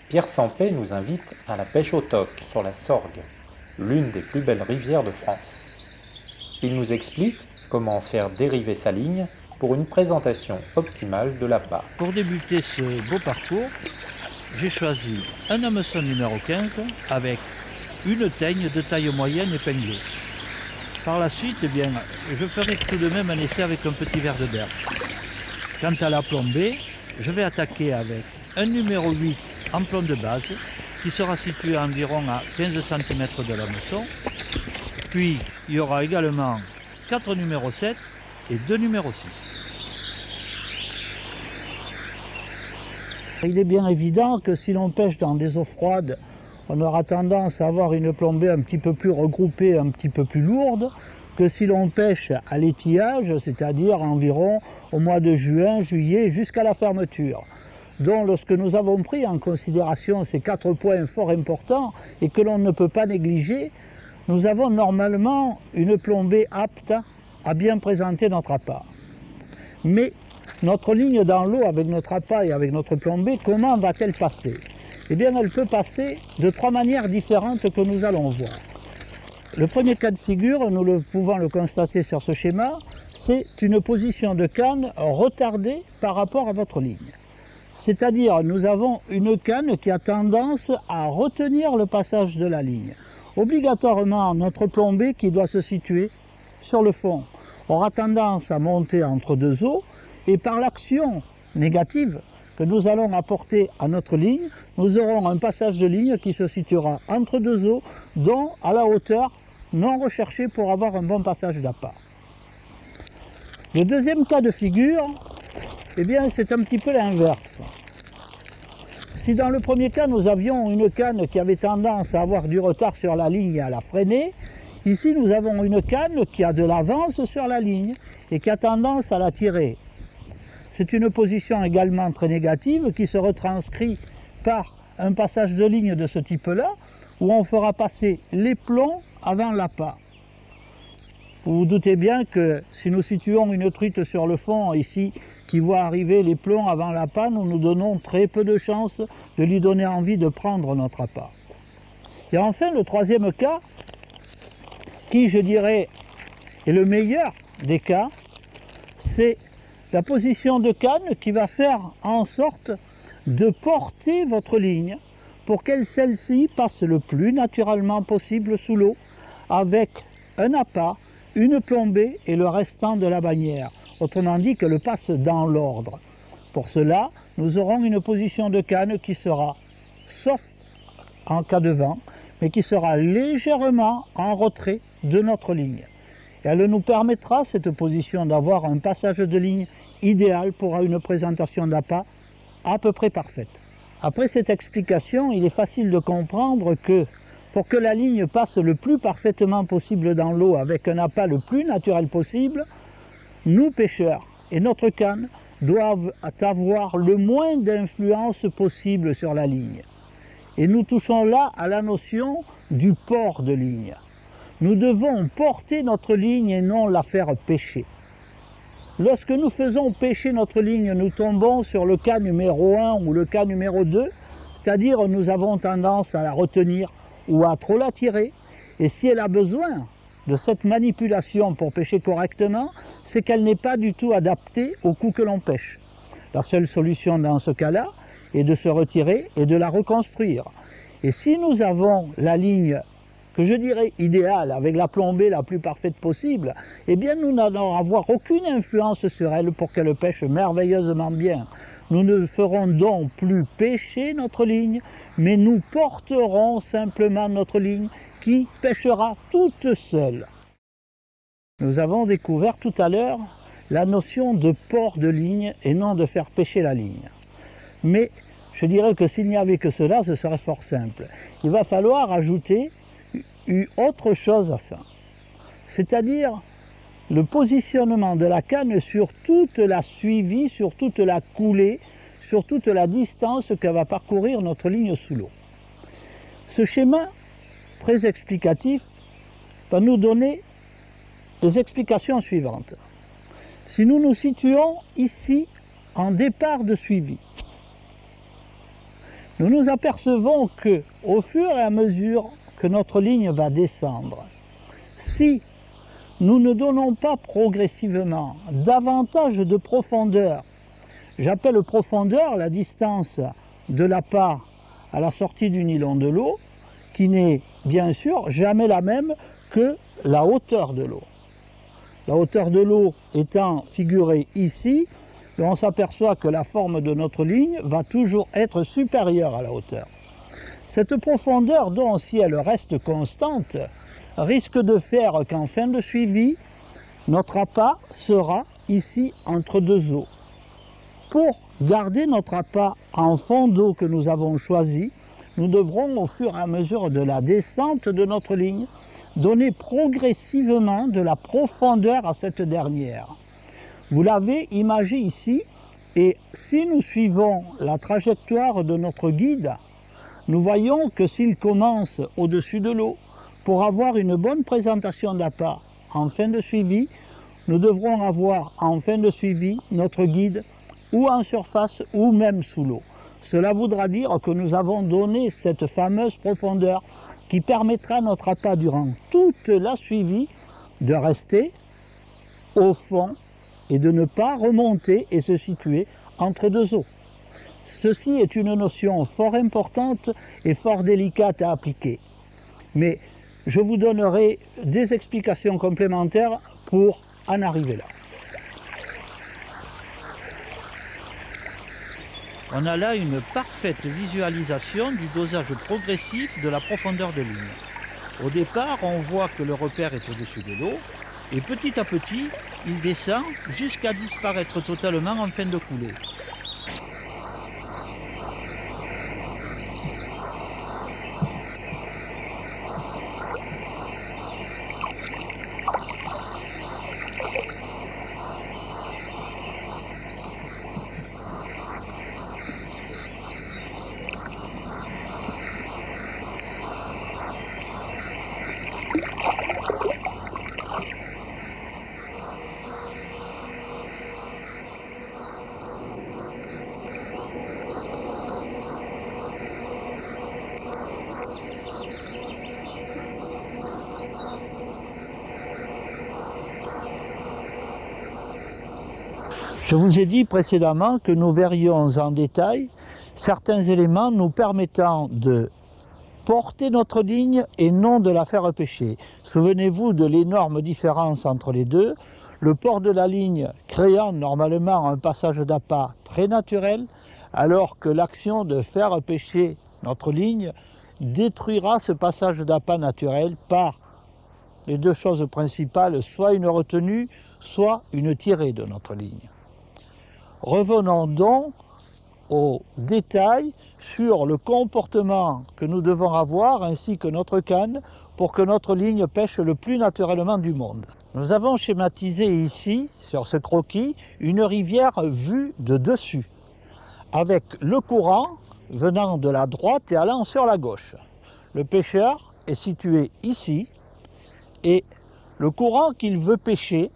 Pierre Sampé nous invite à la pêche au toc sur la Sorgue, l'une des plus belles rivières de France. Il nous explique comment faire dériver sa ligne pour une présentation optimale de l'appât. Pour débuter ce beau parcours, j'ai choisi un hameçon numéro 15 avec une teigne de taille moyenne épinglée. Par la suite, je ferai tout de même un essai avec un petit verre de berre. Quant à la plombée, je vais attaquer avec un numéro 8 en plomb de base qui sera situé environ à 15 cm de l'hameçon. Puis il y aura également 4 numéros 7 et 2 numéros 6. Il est bien évident que si l'on pêche dans des eaux froides, on aura tendance à avoir une plombée un petit peu plus regroupée, un petit peu plus lourde, que si l'on pêche à l'étillage, c'est-à-dire environ au mois de juin, juillet, jusqu'à la fermeture. Donc lorsque nous avons pris en considération ces 4 points fort importants et que l'on ne peut pas négliger, nous avons normalement une plombée apte à bien présenter notre appât. Mais notre ligne dans l'eau avec notre appât et avec notre plombée, comment va-t-elle passer? Eh bien, elle peut passer de 3 manières différentes que nous allons voir. Le premier cas de figure, nous pouvons le constater sur ce schéma, c'est une position de canne retardée par rapport à votre ligne. C'est-à-dire, nous avons une canne qui a tendance à retenir le passage de la ligne. Obligatoirement, notre plombée qui doit se situer sur le fond aura tendance à monter entre deux eaux et par l'action négative que nous allons apporter à notre ligne, nous aurons un passage de ligne qui se situera entre deux eaux, dont à la hauteur non recherchée pour avoir un bon passage d'appât. Le deuxième cas de figure, eh bien, c'est un petit peu l'inverse. Si dans le premier cas, nous avions une canne qui avait tendance à avoir du retard sur la ligne et à la freiner, ici nous avons une canne qui a de l'avance sur la ligne et qui a tendance à la tirer. C'est une position également très négative qui se retranscrit par un passage de ligne de ce type-là, où on fera passer les plombs avant l'appât. Vous vous doutez bien que si nous situons une truite sur le fond ici, qui voit arriver les plombs avant l'appât, nous nous donnons très peu de chances de lui donner envie de prendre notre appât. Et enfin, le troisième cas, qui je dirais est le meilleur des cas, c'est la position de canne qui va faire en sorte de porter votre ligne pour que celle-ci passe le plus naturellement possible sous l'eau avec un appât, une plombée et le restant de la bannière. Autrement dit, qu'elle passe dans l'ordre. Pour cela, nous aurons une position de canne qui sera, sauf en cas de vent, mais qui sera légèrement en retrait de notre ligne. Et elle nous permettra, cette position, d'avoir un passage de ligne idéal pour une présentation d'appât à peu près parfaite. Après cette explication, il est facile de comprendre que pour que la ligne passe le plus parfaitement possible dans l'eau avec un appât le plus naturel possible, nous pêcheurs et notre canne doivent avoir le moins d'influence possible sur la ligne. Et nous touchons là à la notion du port de ligne. Nous devons porter notre ligne et non la faire pêcher. Lorsque nous faisons pêcher notre ligne, nous tombons sur le cas numéro 1 ou le cas numéro 2, c'est-à-dire nous avons tendance à la retenir ou à trop la tirer. Et si elle a besoin de cette manipulation pour pêcher correctement, c'est qu'elle n'est pas du tout adaptée au coup que l'on pêche. La seule solution dans ce cas-là est de se retirer et de la reconstruire. Et si nous avons la ligne que je dirais idéale, avec la plombée la plus parfaite possible, eh bien nous n'allons avoir aucune influence sur elle pour qu'elle pêche merveilleusement bien. Nous ne ferons donc plus pêcher notre ligne, mais nous porterons simplement notre ligne qui pêchera toute seule. Nous avons découvert tout à l'heure la notion de port de ligne et non de faire pêcher la ligne. Mais je dirais que s'il n'y avait que cela, ce serait fort simple. Il va falloir ajouter autre chose à ça, c'est-à-dire le positionnement de la canne sur toute la suivie, sur toute la coulée, sur toute la distance que va parcourir notre ligne sous l'eau. Ce schéma très explicatif va nous donner les explications suivantes. Si nous nous situons ici en départ de suivi, nous nous apercevons que, au fur et à mesure que notre ligne va descendre, si nous ne donnons pas progressivement davantage de profondeur, j'appelle profondeur la distance de l'appât à la sortie du nylon de l'eau, qui n'est bien sûr jamais la même que la hauteur de l'eau. La hauteur de l'eau étant figurée ici, on s'aperçoit que la forme de notre ligne va toujours être supérieure à la hauteur. Cette profondeur, dont si elle reste constante, risque de faire qu'en fin de suivi, notre appât sera ici entre deux eaux. Pour garder notre appât en fond d'eau que nous avons choisi, nous devrons, au fur et à mesure de la descente de notre ligne, donner progressivement de la profondeur à cette dernière. Vous l'avez imagé ici, et si nous suivons la trajectoire de notre guide, nous voyons que s'il commence au-dessus de l'eau, pour avoir une bonne présentation d'appât en fin de suivi, nous devrons avoir en fin de suivi notre guide ou en surface ou même sous l'eau. Cela voudra dire que nous avons donné cette fameuse profondeur qui permettra à notre appât durant toute la suivi de rester au fond et de ne pas remonter et se situer entre deux eaux. Ceci est une notion fort importante et fort délicate à appliquer. Mais je vous donnerai des explications complémentaires pour en arriver là. On a là une parfaite visualisation du dosage progressif de la profondeur de ligne. Au départ, on voit que le repère est au-dessus de l'eau, et petit à petit, il descend jusqu'à disparaître totalement en fin de coulée. Je vous ai dit précédemment que nous verrions en détail certains éléments nous permettant de porter notre ligne et non de la faire pêcher. Souvenez-vous de l'énorme différence entre les deux. Le port de la ligne créant normalement un passage d'appât très naturel, alors que l'action de faire pêcher notre ligne détruira ce passage d'appât naturel par les deux choses principales, soit une retenue, soit une tirée de notre ligne. Revenons donc aux détails sur le comportement que nous devons avoir ainsi que notre canne pour que notre ligne pêche le plus naturellement du monde. Nous avons schématisé ici, sur ce croquis, une rivière vue de dessus, avec le courant venant de la droite et allant sur la gauche. Le pêcheur est situé ici et le courant qu'il veut pêcher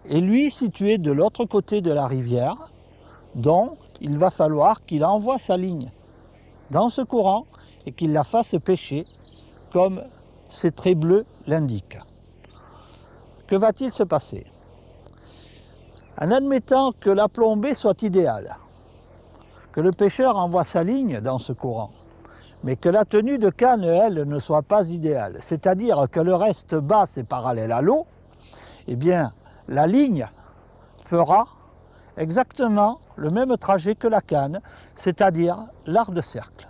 est lui situé de l'autre côté de la rivière, donc il va falloir qu'il envoie sa ligne dans ce courant et qu'il la fasse pêcher comme ces traits bleus l'indiquent. Que va-t-il se passer? En admettant que la plombée soit idéale, que le pêcheur envoie sa ligne dans ce courant, mais que la tenue de canne, elle, ne soit pas idéale, c'est-à-dire que le reste basse et parallèle à l'eau, eh bien, la ligne fera exactement le même trajet que la canne, c'est-à-dire l'arc de cercle,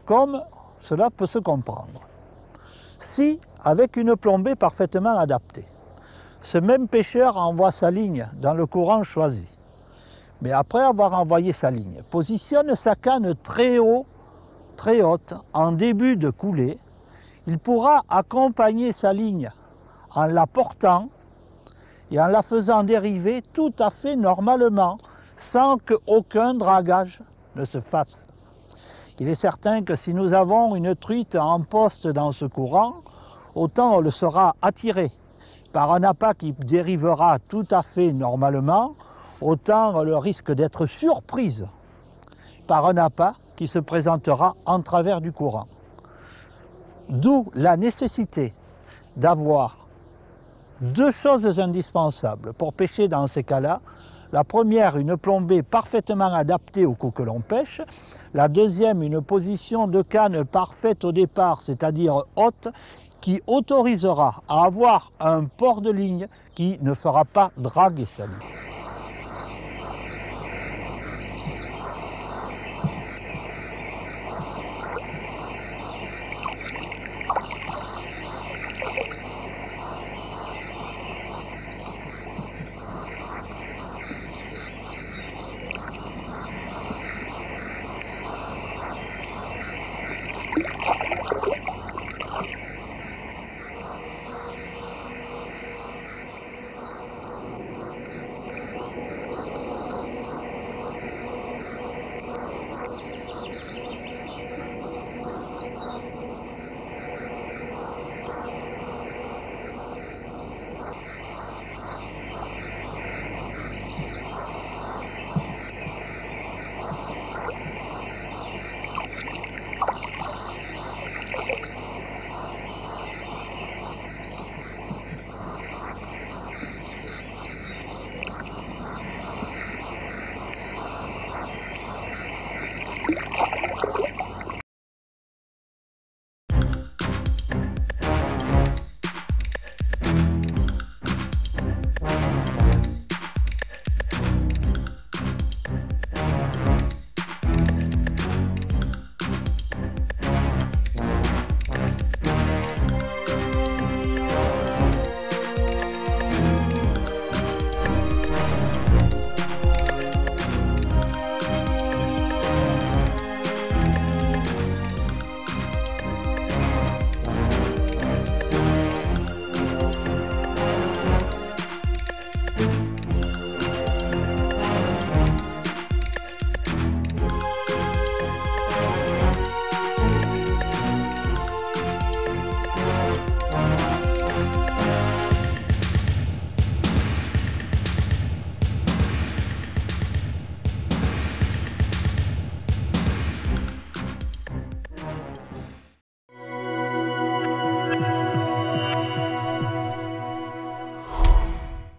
comme cela peut se comprendre. Si, avec une plombée parfaitement adaptée, ce même pêcheur envoie sa ligne dans le courant choisi, mais après avoir envoyé sa ligne, positionne sa canne très haut, très haute, en début de coulée, il pourra accompagner sa ligne en la portant et en la faisant dériver tout à fait normalement, sans qu'aucun dragage ne se fasse. Il est certain que si nous avons une truite en poste dans ce courant, autant elle sera attirée par un appât qui dérivera tout à fait normalement, autant elle risque d'être surprise par un appât qui se présentera en travers du courant. D'où la nécessité d'avoir deux choses indispensables pour pêcher dans ces cas-là. La première, une plombée parfaitement adaptée au coup que l'on pêche. La deuxième, une position de canne parfaite au départ, c'est-à-dire haute, qui autorisera à avoir un port de ligne qui ne fera pas draguer sa ligne.